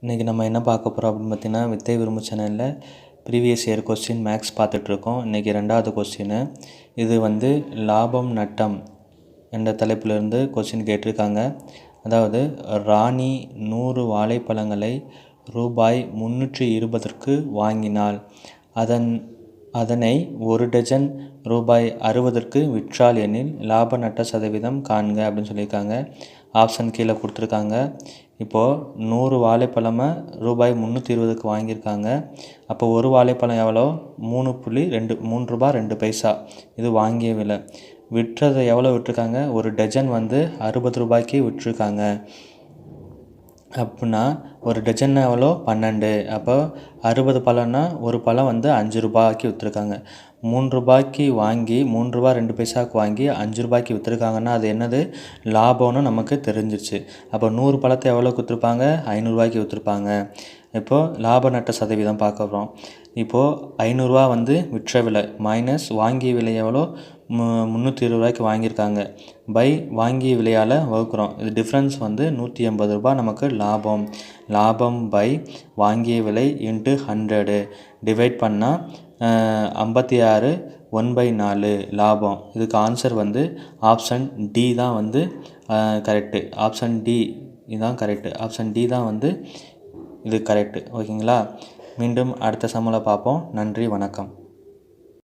இன்றைக்கி நம்ம என்ன பார்க்க போகிறோம் அப்படின்னு பார்த்தீங்கன்னா, வித்தை விரும்பு சேனலில் ப்ரீவியஸ் இயர் கொஸ்டின் மேக்ஸ் பார்த்துட்ருக்கோம். இன்றைக்கி 2வது கொஸ்டின். இது லாபம் நட்டம் என்ற தலைப்பிலிருந்து கொஸ்டின் கேட்டிருக்காங்க. அதாவது ராணி 100 வாழைப்பழங்களை ரூபாய் 320க்கு வாங்கினாள். அதனை 1 டஜன் ரூபாய் 60க்கு விற்றாள் எனில் லாப நட்ட சதவீதம் காண்க அப்படின்னு சொல்லியிருக்காங்க. ஆப்ஷன் கீழே கொடுத்துருக்காங்க. இப்போது 100 வாழைப்பழமை ரூபாய் 320க்கு வாங்கியிருக்காங்க. அப்போ ஒரு வாழைப்பழம் எவ்வளோ? 3 ரூபாய் 2 பைசா. இது வாங்கிய விலை. விற்றதை எவ்வளோ விற்றுருக்காங்க? ஒரு டஜன் 60 ரூபாய்க்கு விற்றுருக்காங்க. அப்படின்னா ஒரு டஜன் எவ்வளோ? 12. அப்போ 60 பழம்னா ஒரு பழம் 5 ரூபாய்க்கு விற்றுருக்காங்க. 3 ரூபாய்க்கு வாங்கி 3 ரூபா 2 பைசாவுக்கு வாங்கி 5 ரூபாய்க்கு விற்றுருக்காங்கன்னா அது என்னது? லாபம்னு நமக்கு தெரிஞ்சிச்சு. அப்போ 100 பழத்தை எவ்வளோக்கு விற்றுருப்பாங்க? 500 ரூபாய்க்கு விற்றுருப்பாங்க. இப்போது லாப நட்ட சதவீதம் பார்க்க போகிறோம். இப்போது 500 ரூபா விற்ற விலை மைனஸ் வாங்கிய விலை எவ்வளோ? 320 ரூபாய்க்கு வாங்கியிருக்காங்க. பை வாங்கிய விலையால் வகுக்கிறோம். இது டிஃப்ரென்ஸ் 180 ரூபா நமக்கு லாபம். லாபம் பை வாங்கிய விலை இன்ட்டு 100 டிவைட் பண்ணால் 56 1/4 லாபம். இதுக்கு ஆன்சர் ஆப்ஷன் டி தான் கரெக்டு. ஆப்ஷன் டி இதுதான் கரெக்டு. ஆப்ஷன் டி தான் இது கரெக்டு. ஓகேங்களா? மீண்டும் அடுத்த சம்மில் பார்ப்போம். நன்றி, வணக்கம்.